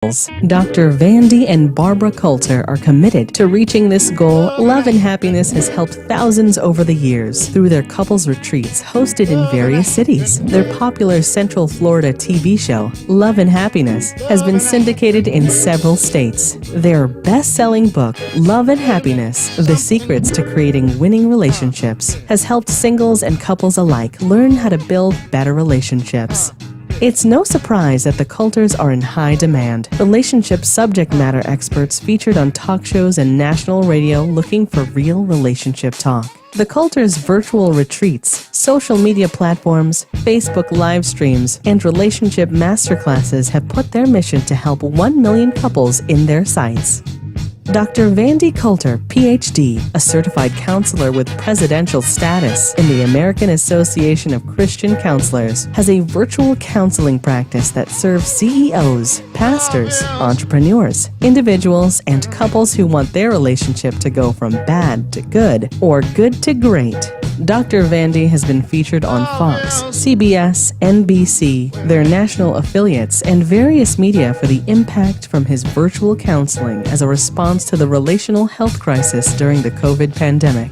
Dr. Vandy and Barbara Colter are committed to reaching this goal. Love and Happiness has helped thousands over the years through their couples retreats hosted in various cities. Their popular Central Florida TV show, Love and Happiness, has been syndicated in several states. Their best-selling book, Love and Happiness: The Secrets to Creating Winning Relationships, has helped singles and couples alike learn how to build better relationships. It's no surprise that the Colters are in high demand. Relationship subject matter experts featured on talk shows and national radio looking for real relationship talk. The Colters' virtual retreats, social media platforms, Facebook live streams, and relationship masterclasses have put their mission to help 1 million couples in their sights. Dr. Vandy Colter, Ph.D., a certified counselor with presidential status in the American Association of Christian Counselors, has a virtual counseling practice that serves CEOs, pastors, entrepreneurs, individuals, and couples who want their relationship to go from bad to good or good to great. Dr. Vandy has been featured on Fox, CBS, NBC, their national affiliates, and various media for the impact from his virtual counseling as a response to the relational health crisis during the COVID pandemic.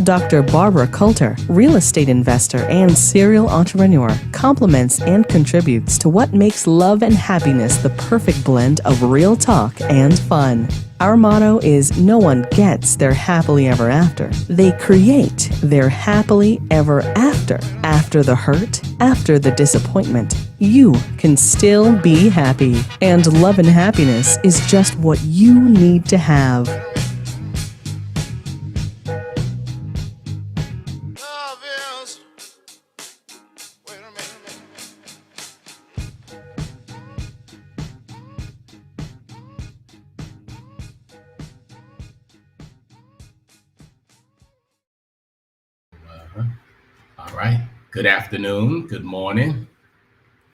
Dr. Barbara Colter, real estate investor and serial entrepreneur, complements and contributes to what makes Love and Happiness the perfect blend of real talk and fun. Our motto is no one gets their happily ever after. They create their happily ever after. After the hurt, after the disappointment, you can still be happy. And Love and Happiness is just what you need to have. All right. Good afternoon. Good morning.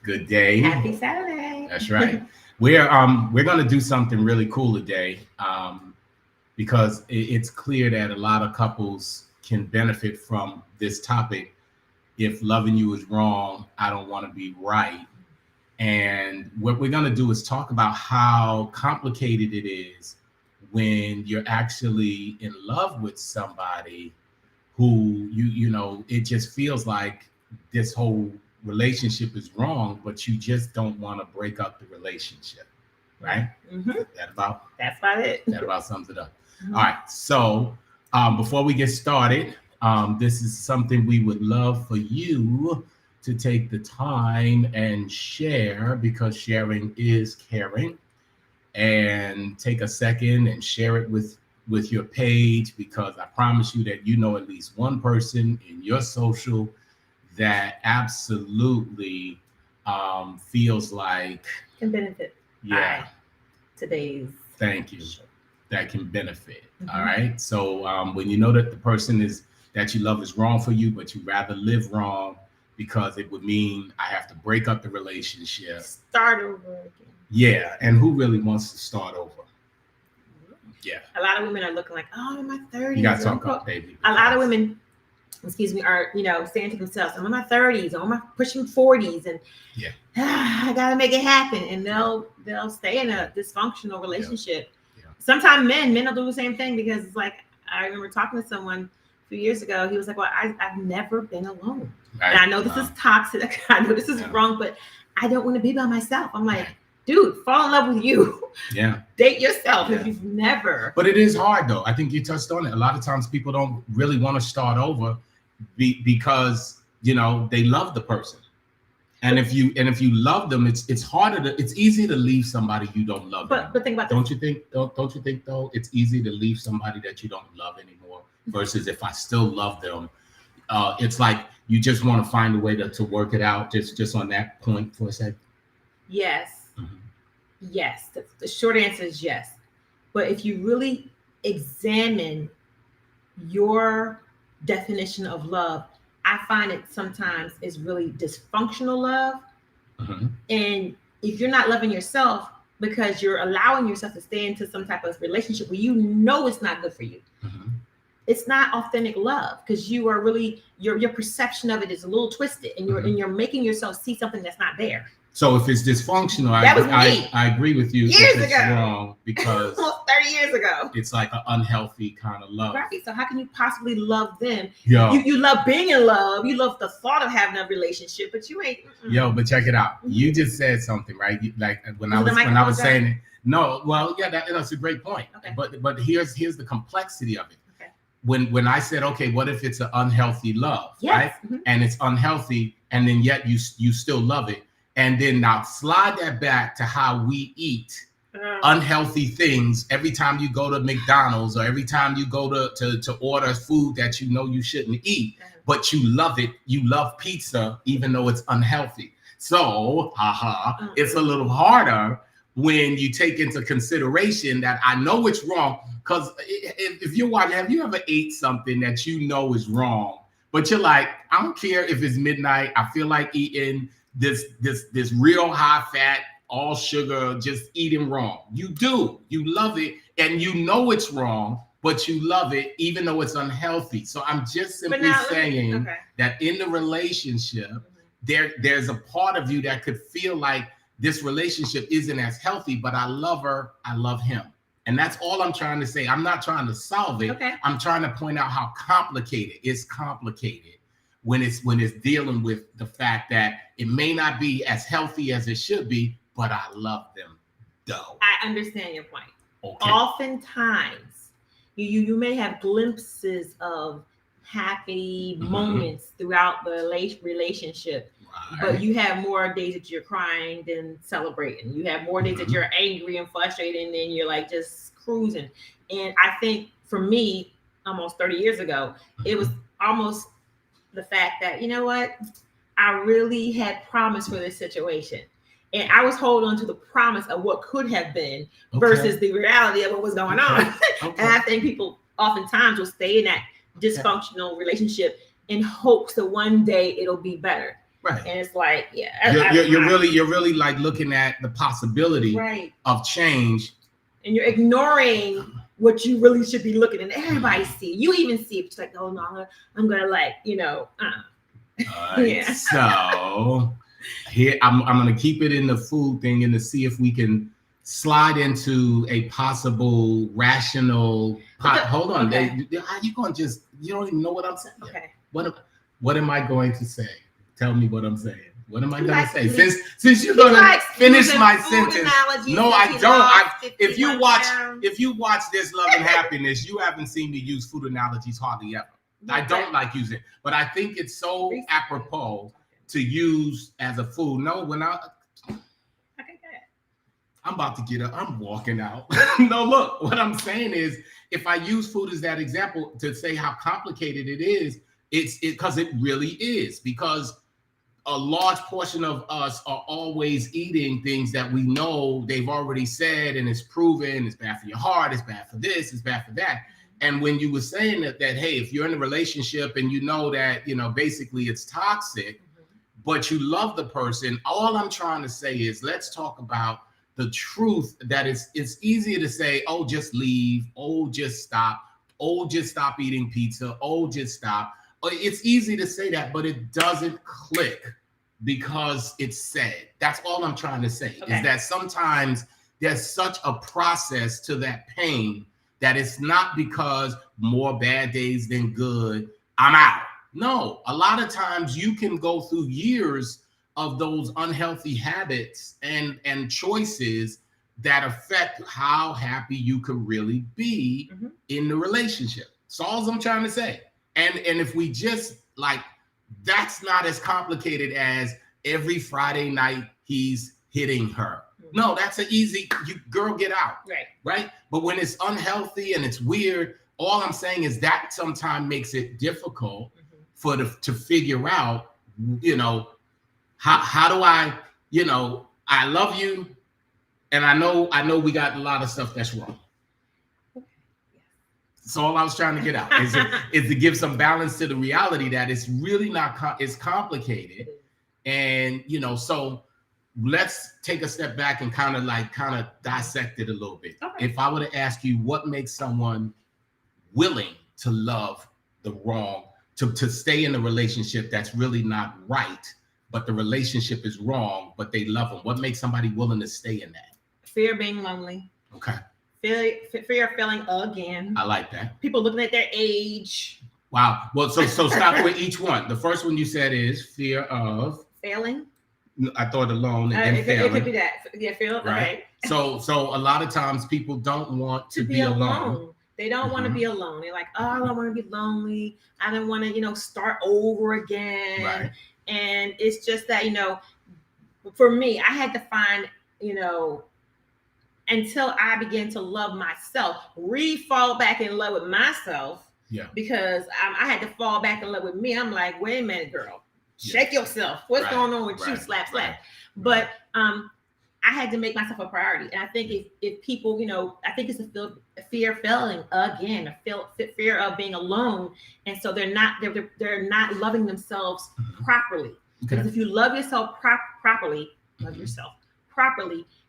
Good day. Happy Saturday. That's right. We're going to do something really cool today because it's clear that a lot of couples can benefit from this topic. If loving you is wrong, I don't want to be right. And what we're going to do is talk about how complicated it is when you're actually in love with somebody who you know, it just feels like this whole relationship is wrong, but you just don't want to break up the relationship, right? Mm-hmm. That's about it. That about sums it up. Mm-hmm. All right. So before we get started, this is something we would love for you to take the time and share, because sharing is caring. And take a second and share it with your page, because I promise you that you know at least one person in your social that absolutely feels like can benefit. Yeah. Today's. Thank you. That can benefit. Mm-hmm. All right. So when you know that the person that you love is wrong for you, but you rather live wrong because it would mean I have to break up the relationship. Start over again. Yeah. And who really wants to start over? Yeah. A lot of women are looking like, oh, I'm in my 30s. You got to talk up, baby. A lot of women, are, saying to themselves, I'm in my 30s, I'm in my pushing 40s, and I got to make it happen. And they'll stay in a dysfunctional relationship. Yeah. Sometimes men will do the same thing, because it's like, I remember talking to someone a few years ago. He was like, well, I've never been alone. Right. And I know this is toxic. I know this is wrong, but I don't want to be by myself. I'm like, dude, fall in love with you. Yeah. Date yourself if you've never. But it is hard, though. I think you touched on it. A lot of times people don't really want to start over because, they love the person. And if you love them, it's harder it's easy to leave somebody you don't love anymore. But think about don't you think though it's easy to leave somebody that you don't love anymore versus if I still love them. It's like you just want to find a way to work it out. Just on that point for a second. Yes. Yes, the short answer is yes. But if you really examine your definition of love, I find it sometimes is really dysfunctional love. Mm-hmm. And if you're not loving yourself because you're allowing yourself to stay into some type of relationship where it's not good for you, it's not authentic love, because you are really your perception of it is a little twisted, and you're making yourself see something that's not there. So if it's dysfunctional, I agree with you. Years if it's ago. Wrong because almost 30 years ago. It's like an unhealthy kind of love. Right. So how can you possibly love them? Yo. You love being in love. You love the thought of having a relationship, but you ain't. Yo, but check it out. You just said something, right? Like when I was saying it. No, well, yeah, that's a great point. Okay. But here's the complexity of it. Okay. When I said, okay, what if it's an unhealthy love, yes. right? Mm-hmm. And it's unhealthy, and then yet you still love it, and then now slide that back to how we eat unhealthy things every time you go to McDonald's or every time you go to order food that you know you shouldn't eat, but you love it. You love pizza even though it's unhealthy. So, it's a little harder when you take into consideration that I know it's wrong. Because if you're watching, have you ever ate something that you know is wrong, but you're like, I don't care if it's midnight, I feel like eating this real high fat, all sugar, just eating wrong. You do. You love it, and you know it's wrong, but you love it even though it's unhealthy. So I'm just simply saying that in the relationship, there's a part of you that could feel like this relationship isn't as healthy, but I love her, I love him. And that's all I'm trying to say. I'm not trying to solve it. Okay. I'm trying to point out how complicated it's when it's dealing with the fact that it may not be as healthy as it should be, but I love them though. I understand your point. Okay. Oftentimes, you may have glimpses of happy moments throughout the relationship. But you have more days that you're crying than celebrating. You have more days that you're angry and frustrated, and then you're like just cruising. And I think for me, almost 30 years ago, it was almost the fact that, you know what, I really had promise for this situation. And I was holding on to the promise of what could have been versus the reality of what was going on. And I think people oftentimes will stay in that dysfunctional relationship in hopes that one day it'll be better. Right. And it's like, you're really like looking at the possibility of change. And you're ignoring what you really should be looking at. Everybody see. You even see it. It's like, oh no, I'm gonna So here I'm gonna keep it in the food thing and to see if we can slide into a possible rational hold on. How you gonna you don't even know what I'm saying. Okay. What am I going to say? Tell me what I'm saying. What am I going to say? Since you're going to finish my sentence. No, I don't. If you watch this Love and Happiness, you haven't seen me use food analogies hardly ever. I don't like using it, but I think it's so apropos to use as a food. No, I'm about to get up. I'm walking out. No, look, what I'm saying is if I use food as that example to say how complicated it is, it's because it really is, because a large portion of us are always eating things that we know they've already said and it's proven it's bad for your heart, it's bad for this, it's bad for that. And when you were saying that hey, if you're in a relationship and you know that, basically it's toxic, but you love the person, all I'm trying to say is let's talk about the truth that it's easier to say, oh, just leave, oh, just stop eating pizza, oh, just stop. It's easy to say that, but it doesn't click because it's said. That's all I'm trying to say, is that sometimes there's such a process to that pain that it's not because more bad days than good, I'm out. No, a lot of times you can go through years of those unhealthy habits and choices that affect how happy you could really be in the relationship. That's all I'm trying to say. And if we just that's not as complicated as every Friday night he's hitting her. No, that's an easy, girl, get out. Right. But when it's unhealthy and it's weird, all I'm saying is that sometimes makes it difficult to figure out, how do I, I love you. And I know we got a lot of stuff that's wrong. So all I was trying to get out is to give some balance to the reality that it's really not, it's complicated. And, so let's take a step back and kind of dissect it a little bit. If I were to ask you what makes someone willing to love the wrong, to stay in a relationship that's really not right, but the relationship is wrong, but they love them? What makes somebody willing to stay in that? Fear of being lonely. Okay. Fear of failing again. I like that. People looking at their age. Wow. Well, so stop with each one. The first one you said is fear of failing. I thought alone and then failing. It could be that. Yeah, failing. Right. Okay. So a lot of times people don't want to be alone. They don't want to be alone. They're like, oh, I don't want to be lonely. I don't want to, start over again. Right. And it's just that, for me, I had to find, until I began to love myself, fall back in love with myself. Yeah. Because I had to fall back in love with me. I'm like, wait a minute, girl, shake yourself. What's going on with you? Slap. But I had to make myself a priority. And I think if people, I think it's a fear of failing again, a fear of being alone. And so they're not loving themselves properly. Because if you love yourself properly,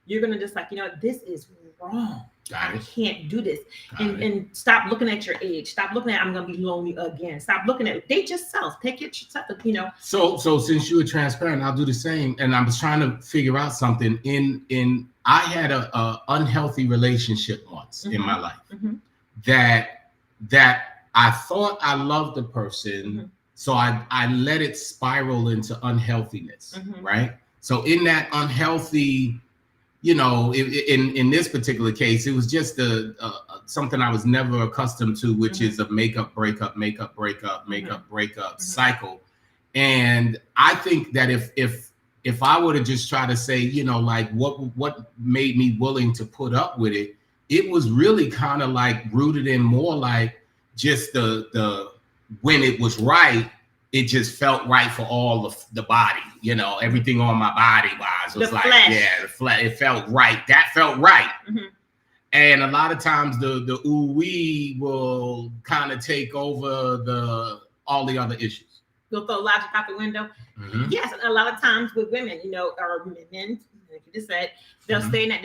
you're going to just like, this is wrong. I can't do this. And stop looking at your age. Stop looking at, I'm going to be lonely again. Stop looking at, date yourself. Take yourself, So since you were transparent, I'll do the same. And I was trying to figure out something I had a unhealthy relationship once in my life that I thought I loved the person. So I let it spiral into unhealthiness. Right. So in that unhealthy, in this particular case, it was just something I was never accustomed to, which is a makeup, breakup cycle. And I think that if I were to just try to say, like what made me willing to put up with it, it was really kind of like rooted in more like just the when it was right, it just felt right for all of the body, everything on my body wise was like, the flesh, it felt right. That felt right. And a lot of times the ooh-wee will kind of take over all the other issues. You'll throw logic out the window. Yes, a lot of times with women, or men, like you just said, they'll stay in that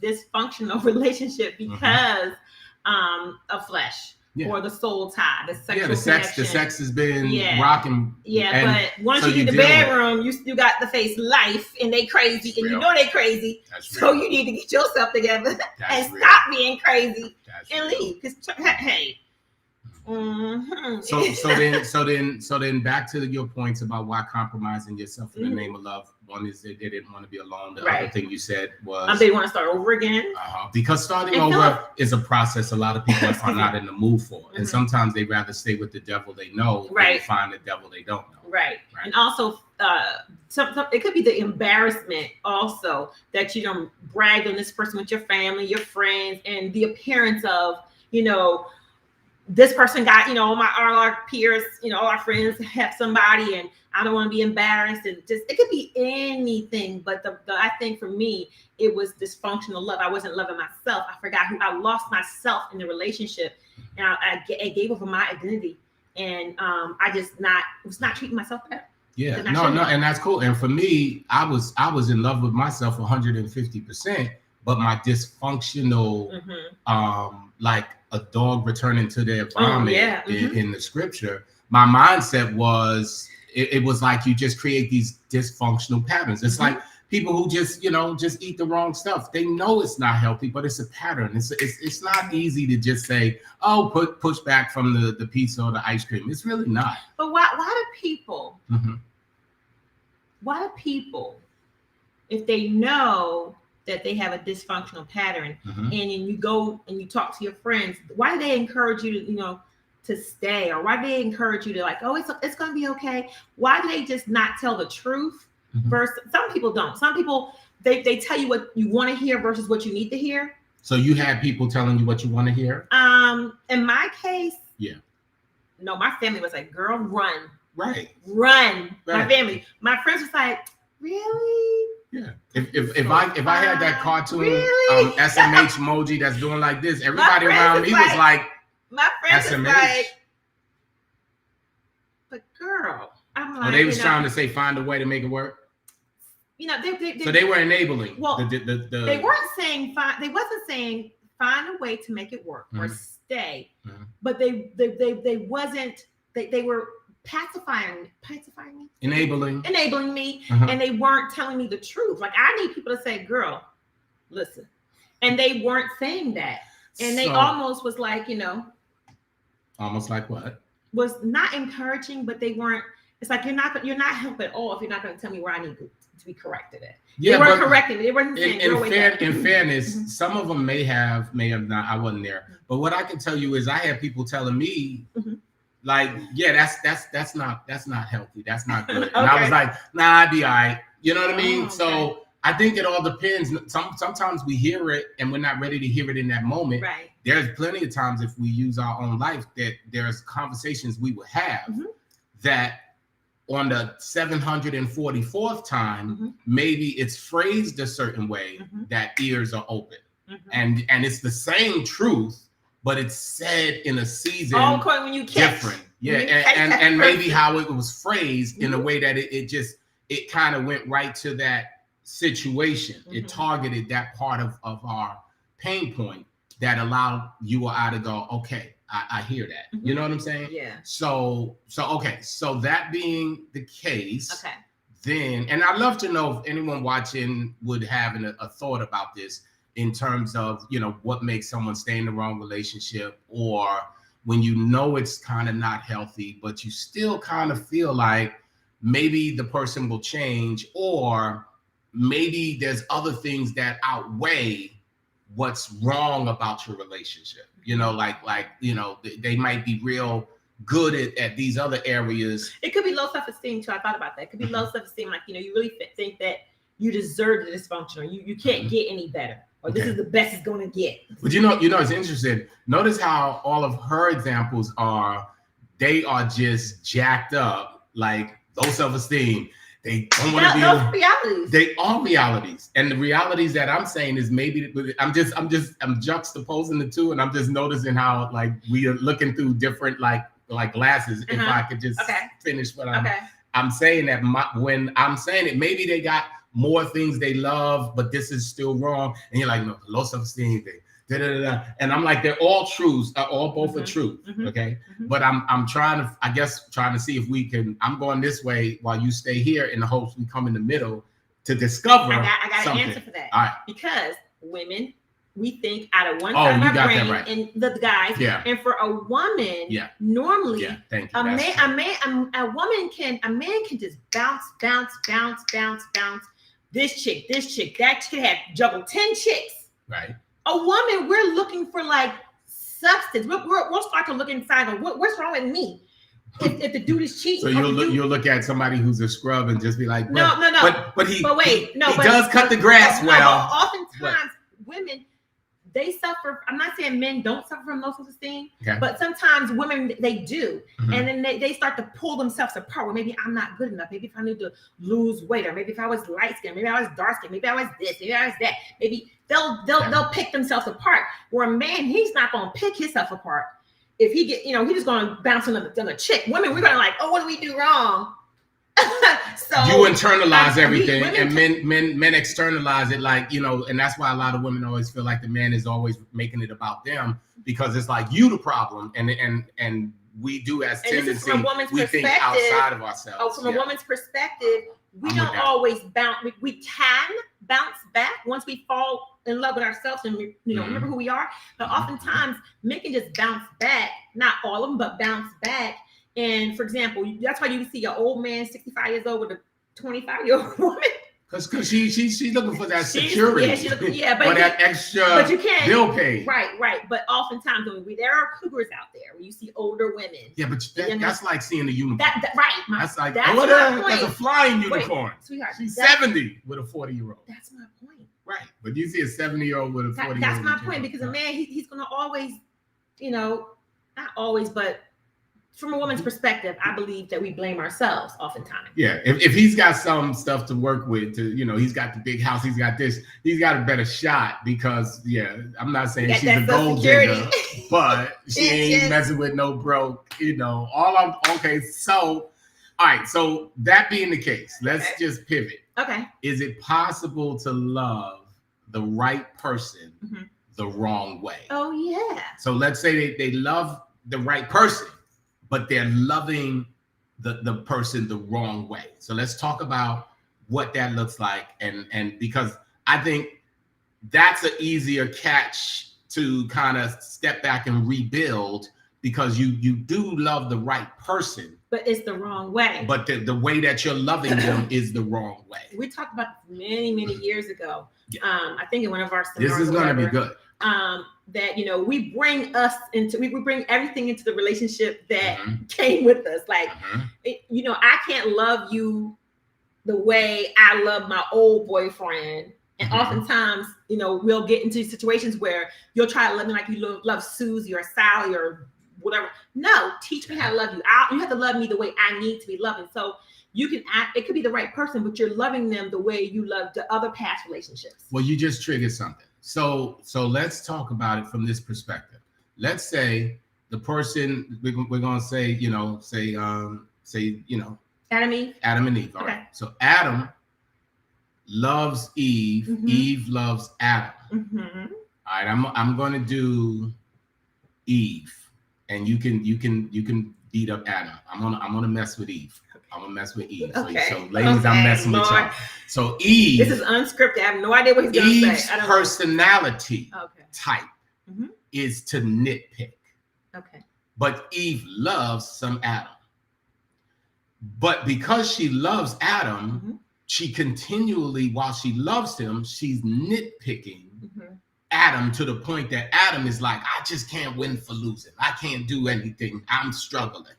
dysfunctional relationship because of flesh. Yeah. Or the soul tie, the sexual connection. The sex has been rocking. Yeah, but once you get the bedroom, you got to face life, and they crazy, and they crazy. So you need to get yourself together and stop being crazy and leave. Because hey. So then back to your points about why compromising yourself in the name of love. One is they didn't want to be alone. The other thing you said was they want to start over again. Because starting over is a process a lot of people are not in the mood for, and sometimes they rather stay with the devil they know than find the devil they don't know. Right. And also, it could be the embarrassment also that you don't brag on this person with your family, your friends, and the appearance of this person got, all our peers, all our friends have somebody, and I don't want to be embarrassed. And it could be anything. But I think for me, it was dysfunctional love. I wasn't loving myself. I forgot who I lost myself in the relationship, and I gave over my identity, and I was not treating myself better. Yeah, no, and that's cool. And for me, I was in love with myself 150%, but my dysfunctional, like a dog returning to their vomit in the scripture, my mindset was it was like you just create these dysfunctional patterns. It's like people who just eat the wrong stuff. They know it's not healthy, but it's a pattern. It's not easy to just say, push back from the pizza or the ice cream. It's really not. But why do people? Why do people, if they know that they have a dysfunctional pattern, and you go and you talk to your friends, why do they encourage you to, to stay? Or why do they encourage you to like, it's going to be okay? Why do they just not tell the truth? Versus, some people don't. Some people, they tell you what you want to hear versus what you need to hear. So you had people telling you what you want to hear? In my case, no, my family was like, girl, run. Right. Run. My family. My friends was like, really? Yeah. If I had that cartoon SMH emoji that's doing like this, everybody around me was like, my friends SMH. Was like, but girl, I'm like, they was trying to say find a way to make it work. So they were enabling. Well, they weren't saying find. They wasn't saying find a way to make it work or stay. But they wasn't. They were pacifying me, enabling me, Uh-huh. and they weren't telling me the truth. Like I need people to say, "Girl, listen," and they weren't saying that, and they So- almost was like, almost like what? was not encouraging, but they weren't. It's like you're not help at all if you're not going to tell me where I need to be corrected at. Yeah, they weren't but correcting me. They weren't saying, in fairness, Mhm. some of them may have not. I wasn't there, but what I can tell you is I had people telling me, Mhm. like, yeah, that's not healthy. That's not good. And Okay. I was like, nah, I'd be all right. You know what I mean? Oh, So I think it all depends. Sometimes we hear it and we're not ready to hear it in that moment. Right. There's plenty of times if we use our own life that there's conversations we would have Mhm. that on the 744th time, Mhm. maybe it's phrased a certain way Mhm. that ears are open. Mhm. And it's the same truth, but it's said in a season Oh, Corey, when you catch, different. when Yeah, you catch that and maybe person. how it was phrased in a Mhm. way that it kind of went right to that situation. It Mhm. targeted that part of our pain point that allowed you or I to go, okay, I hear that. Mhm. You know what I'm saying? Yeah. So okay. So that being the case, Okay. then, and I'd love to know if anyone watching would have a thought about this in terms of, what makes someone stay in the wrong relationship, or when you know it's kind of not healthy, but you still kind of feel like maybe the person will change, or maybe there's other things that outweigh what's wrong about your relationship. They might be real good at these other areas. It could be low self-esteem too. I thought about that. It could be low self-esteem, like you really think that you deserve the dysfunction, or you can't get any better, or this is the best it's going to get. But it's interesting. Notice how all of her examples they are just jacked up, like low self-esteem. They don't want to be. Those realities. They are realities, and the realities that I'm saying is maybe I'm juxtaposing the two, and I'm just noticing how like we are looking through different like glasses. If I could just finish what I'm saying, that when I'm saying it, maybe they got more things they love, but this is still wrong, and you're like, no, low self-esteem thing. And I'm like, they're all truths, both are true. Okay. But I'm trying to see if we can, I'm going this way while you stay here in the hopes we come in the middle to discover. I got something. an answer for that. All right. Because women, we think out of one side of our brain, right. And the guys, and for a woman, normally, thank you. a man can just bounce. This chick, that chick had juggled 10 chicks. Right. A woman, we're looking for like substance. We'll start to look inside of what's wrong with me if the dude is cheating. So you'll look at somebody who's a scrub and just be like, no. But he does cut the grass well. No, oftentimes women, they suffer. I'm not saying men don't suffer from low self-esteem, but sometimes women, they do. And then they start to pull themselves apart. Well, maybe I'm not good enough. Maybe if I need to lose weight, or maybe if I was light skinned, maybe I was dark skinned, maybe I was this, maybe I was that. Maybe they'll pick themselves apart. Where a man, he's not going to pick himself apart. If he get, he's just going to bounce on a chick. Women, we're going to like, oh, what do we do wrong? So you internalize everything, and men externalize it, like, and that's why a lot of women always feel like the man is always making it about them, because it's like you the problem, and we do as tendency, we think outside of ourselves. Oh, from a woman's perspective, we don't always bounce. We can bounce back once we fall in love with ourselves and remember who we are. But oftentimes, men can just bounce back. Not all of them, but bounce back. And for example, that's why you see an old man, 65 years old, with a 25-year-old woman. Because she's looking for that security. But that extra bill paid. Right. But oftentimes, there are cougars out there where you see older women. Yeah, but that's like seeing a unicorn. That's like, that's a flying unicorn. Sweetheart, she's 70 with a 40-year-old. That's my point. Right. But you see a 70-year-old with a 40-year-old. That's my point, because a man, he's going to always, not always, but from a woman's perspective, I believe that we blame ourselves oftentimes. Yeah, if he's got some stuff to work with, he's got the big house, he's got this, he's got a better shot, because I'm not saying she's a gold digger, but she ain't messing with no broke, So, all right. So that being the case, let's just pivot. Okay. Is it possible to love the right person the wrong way? Oh yeah. So let's say they love the right person, but they're loving the person the wrong way. So let's talk about what that looks like, and because I think that's an easier catch to kind of step back and rebuild, because you do love the right person, but it's the wrong way. But the way that you're loving them is the wrong way. We talked about this many years ago. Yeah. I think in one of our seminars. This is going to be good. That we bring everything into the relationship that came with us. Like, I can't love you the way I love my old boyfriend. And oftentimes, we'll get into situations where you'll try to love me like you love Susie or Sally or whatever. No, teach me how to love you. You have to love me the way I need to be loving. So you can act, it could be the right person, but you're loving them the way you loved the other past relationships. Well, you just triggered something. So let's talk about it from this perspective. Let's say the person we're going to say, Adam and Eve. All right. So Adam loves Eve. Eve loves Adam. All right. I'm going to do Eve, and you can beat up Adam. I'm gonna mess with Eve. I'm gonna mess with Eve. Okay. So ladies, I'm messing with y'all. So Eve. This is unscripted. I have no idea what he's gonna say. Eve's personality type is to nitpick. Okay. But Eve loves some Adam. But because she loves Adam, she continually, while she loves him, she's nitpicking Adam to the point that Adam is like, I just can't win for losing. I can't do anything. I'm struggling.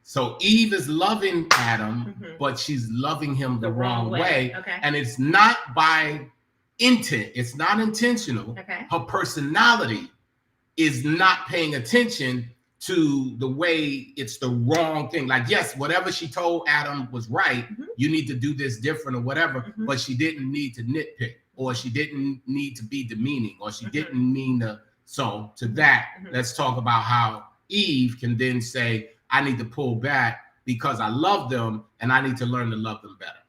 So Eve is loving Adam, but she's loving him the wrong way. Okay. And it's not by intent. It's not intentional. Okay. Her personality is not paying attention to the way it's the wrong thing. Like, yes, whatever she told Adam was right. You need to do this different or whatever, but she didn't need to nitpick, or she didn't need to be demeaning, or she didn't mean to. So to that, let's talk about how Eve can then say, I need to pull back because I love them and I need to learn to love them better.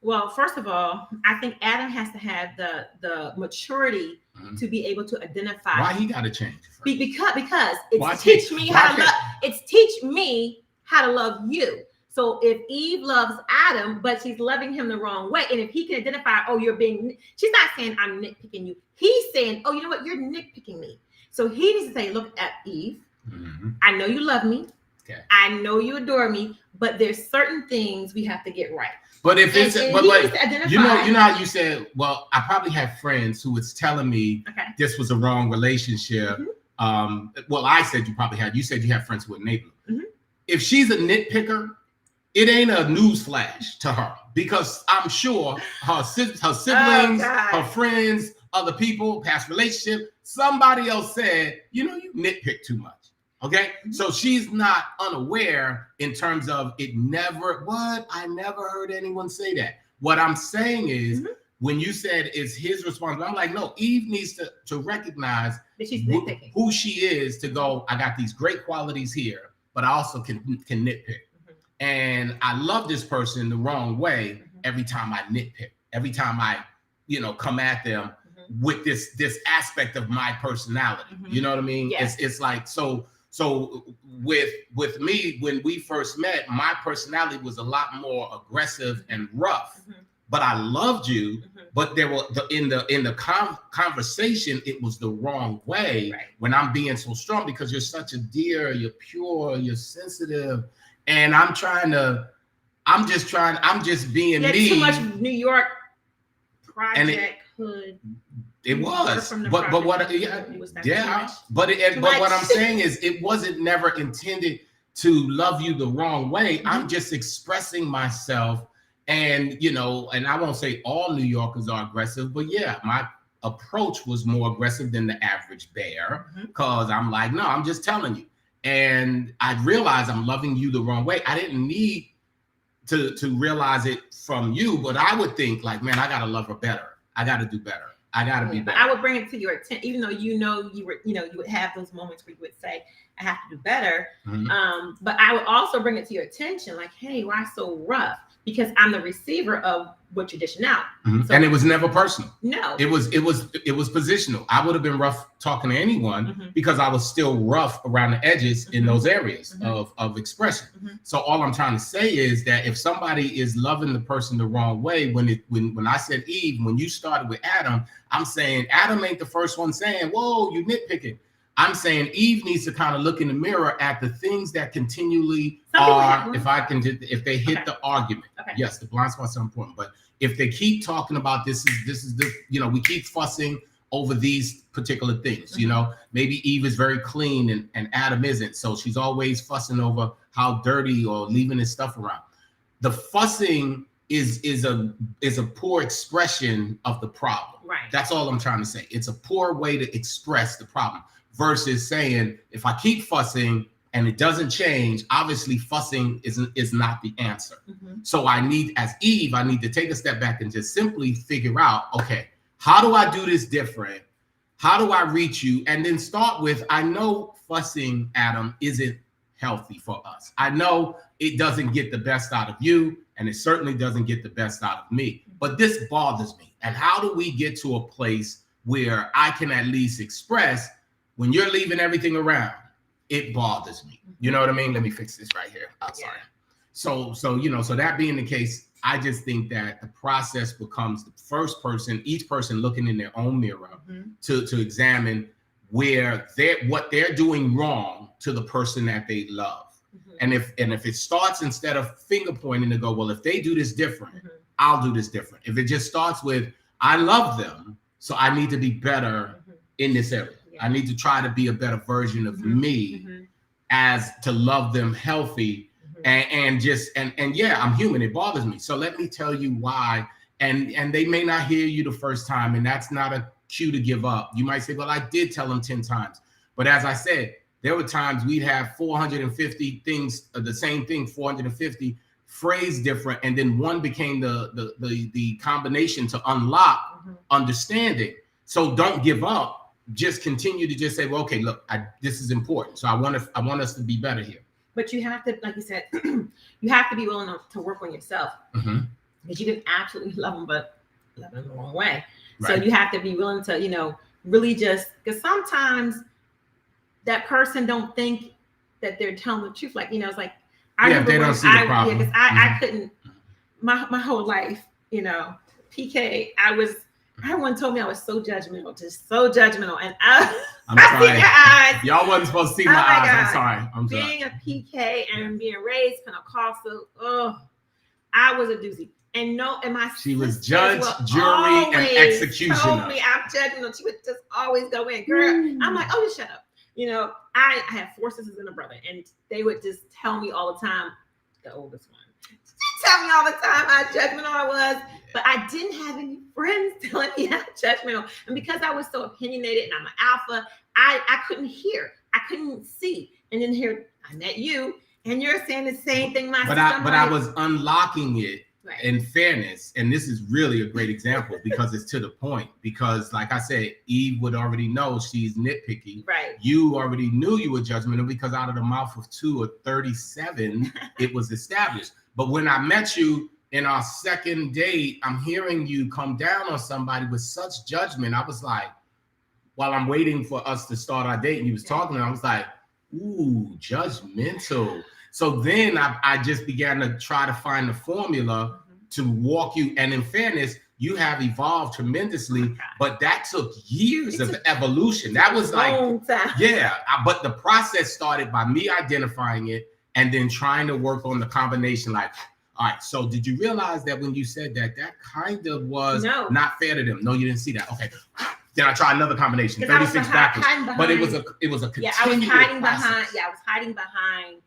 Well, first of all, I think Adam has to have the maturity to be able to identify. Why he got to change? Because it's teach me how to love you. So if Eve loves Adam, but she's loving him the wrong way, and if he can identify, she's not saying I'm nitpicking you. He's saying, oh, you know what? You're nitpicking me. So he needs to say, look at Eve. I know you love me. Okay. I know you adore me, but there's certain things we have to get right. But if it's, you know how you said, well, I probably have friends who was telling me this was a wrong relationship. Well, I said you said you have friends who would enable. If she's a nitpicker, it ain't a newsflash to her, because I'm sure her siblings, her friends, other people, past relationship, somebody else said, you nitpick too much. Okay, so she's not unaware in terms of it. I never heard anyone say that. What I'm saying is, when you said it's his responsibility, I'm like, no, Eve needs to recognize that she's nitpicking. Who she is, to go, I got these great qualities here, but I also can nitpick. And I love this person the wrong way every time I nitpick, every time I, come at them with this aspect of my personality. You know what I mean? Yes. It's like, so with me, when we first met, my personality was a lot more aggressive and rough, but I loved you. But there were in the conversation, it was the wrong way when I'm being so strong, because you're such a dear, you're pure, you're sensitive. And I'm just being me. Too much New York project hood. It was, but what? But what I'm saying is, it wasn't never intended to love you the wrong way. I'm just expressing myself, and and I won't say all New Yorkers are aggressive, but yeah, my approach was more aggressive than the average bear, because I'm like, no, I'm just telling you. And I realized I'm loving you the wrong way. I didn't need to realize it from you, but I would think like, man, I gotta love her better. I gotta do better. I gotta be better. But I would bring it to your attention, even though you would have those moments where you would say, I have to do better. But I would also bring it to your attention, like, hey, why so rough? because I'm the receiver of what you're dishing out. So, and it was never personal. No, it was positional. I would have been rough talking to anyone because I was still rough around the edges in those areas of expression. So all I'm trying to say is that if somebody is loving the person the wrong way, when I said Eve, when you started with Adam, I'm saying Adam ain't the first one saying, "Whoa, you nitpicking." I'm saying Eve needs to kind of look in the mirror at the things that continually are, if they hit the argument. Yes, the blind spots are important, but if they keep talking about this is the, we keep fussing over these particular things, maybe Eve is very clean and Adam isn't. So she's always fussing over how dirty or leaving his stuff around. The fussing is a poor expression of the problem. Right. That's all I'm trying to say. It's a poor way to express the problem. Versus saying, if I keep fussing and it doesn't change, obviously fussing is not the answer. So as Eve, I need to take a step back and just simply figure out, okay, how do I do this different? How do I reach you? And then start with, I know fussing, Adam, isn't healthy for us. I know it doesn't get the best out of you, and it certainly doesn't get the best out of me. But this bothers me. And how do we get to a place where I can at least express, when you're leaving everything around, it bothers me. You know what I mean? Let me fix this right here. I'm sorry. So that being the case, I just think that the process becomes the first person, each person looking in their own mirror to examine what they're doing wrong to the person that they love. And if it starts, instead of finger pointing, to go, well, if they do this different, I'll do this different. If it just starts with, I love them, so I need to be better in this area. I need to try to be a better version of me as to love them healthy and yeah, I'm human. It bothers me. So let me tell you why. And they may not hear you the first time, and that's not a cue to give up. You might say, well, I did tell them 10 times. But as I said, there were times we'd have 450 things, the same thing, 450 phrased different. And then one became the combination to unlock understanding. So don't give up. Just continue to just say, well, okay, look, this is important. So I want us to be better here. But you have to, like you said, you have to be willing to work on yourself, because you can absolutely love them, but love them the wrong way. Right. So you have to be willing to, really just, because sometimes that person don't think that they're telling the truth. Like, it's like, they don't see the problem. Because I couldn't, my whole life, PK, everyone told me I was so judgmental, and I'm sorry. Y'all wasn't supposed to see my eyes. God. I'm sorry. Being a PK and being raised Pentecostal, I was a doozy. And she was judge, jury, and executioner. Told me I'm judgmental. She would just always go in, girl. I'm like, oh, just shut up. I have 4 sisters and a brother, and they would just tell me all the time, the oldest one. Tell me all the time how judgmental I was, but I didn't have any friends telling me how judgmental. And because I was so opinionated and I'm an alpha, I couldn't hear, I couldn't see. And then here I met you, and you're saying the same thing. But I was unlocking it in fairness, and this is really a great example because it's to the point. Because, like I said, Eve would already know she's nitpicky. Right. You already knew you were judgmental because out of the mouth of 2 or 37, it was established. But when I met you in our second date, I'm hearing you come down on somebody with such judgment. I was like, while I'm waiting for us to start our date, and you was talking, and I was like, ooh, judgmental. So then I just began to try to find the formula to walk you. And in fairness, you have evolved tremendously, but that took years of evolution. That was like, but the process started by me identifying it and then trying to work on the combination. Like, all right, so did you realize that when you said that kind of was not fair to them? No, you didn't see that. Okay. Then I tried another combination, 36 backwards. But it was a continuous I was hiding behind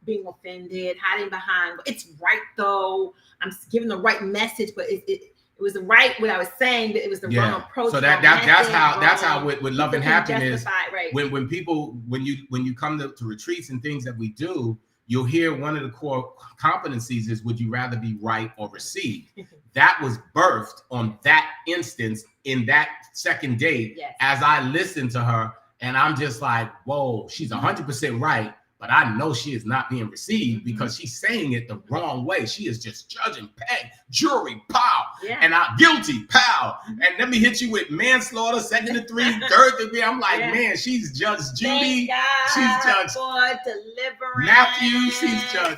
being offended, hiding behind, it's right though. I'm giving the right message, but it was the right what I was saying, but it was the wrong approach. So that's how with love and happiness. Right. When you come to retreats and things that we do, you'll hear one of the core competencies is, would you rather be right or receive? That was birthed on that instance in that second date. As I listened to her, and I'm just like, whoa, she's 100% right. but I know she is not being received because she's saying it the wrong way. She is just judging, pay, jury, pow, and I'm guilty, pow, and let me hit you with manslaughter, 2nd degree, 3rd degree. I'm like, man, she's Judge Judy, she's Judge for deliverance. Matthew,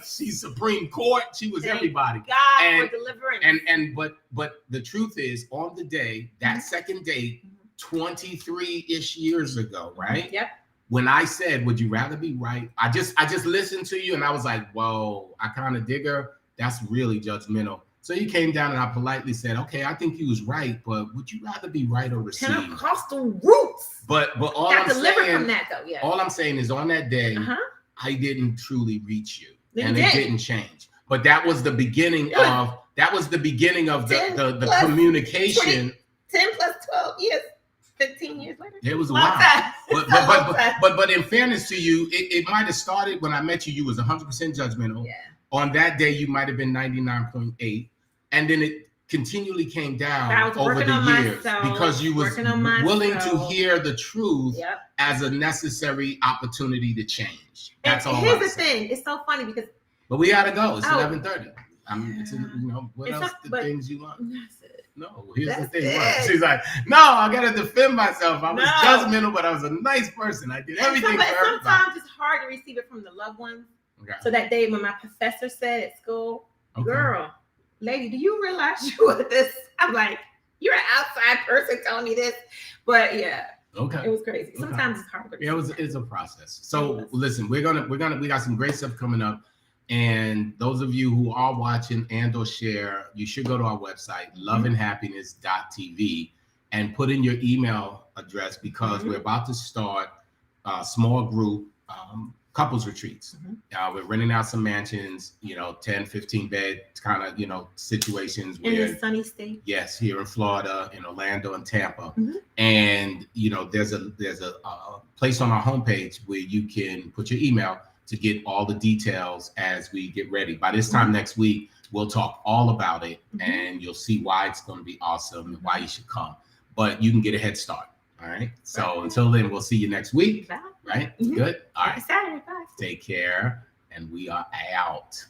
she's Supreme Court, she was everybody. God for deliverance. But the truth is, on the day, that second date, 23-ish years ago, right? Yep. When I said, would you rather be right? I just listened to you and I was like, whoa, I kind of dig her. That's really judgmental. So you came down and I politely said, okay, I think you was right, but would you rather be right or receive? Pentecostal roots. But all I'm saying, from that though, yeah. All I'm saying is on that day, I didn't truly reach you. It didn't change. But that was the beginning of the communication. 10 plus 12 years. 15 years later. It was a while. But in fairness to you, it might have started when I met you. You was 100% judgmental. Yeah. On that day, you might have been 99.8, and then it continually came down over the years because you was willing to hear the truth as a necessary opportunity to change. That's all. Here's the thing. It's so funny because. But we gotta go. It's 11:30. What else? Things you want. No, here's the thing. Right? She's like, no, I gotta defend myself. I was judgmental, but I was a nice person. I did everything for everybody. Sometimes it's hard to receive it from the loved ones. Okay. So that day when my professor said at school, girl, lady, do you realize you were this? I'm like, you're an outside person telling me this. But yeah. Okay. It was crazy. Sometimes it's hard to receive. It's a process. So listen, we got some great stuff coming up. And those of you who are watching and or share, you should go to our website, loveandhappiness.tv, and put in your email address because we're about to start a small group couples retreats. We're renting out some mansions, 10, 15 bed kind of, situations. In the sunny state? Yes, here in Florida, in Orlando and Tampa. And, there's a place on our homepage where you can put your email to get all the details as we get ready. By this time next week, we'll talk all about it and you'll see why it's going to be awesome and why you should come. But you can get a head start. All right. So until then, we'll see you next week. Right? Good. All right. Saturday. Bye. Take care. And we are out.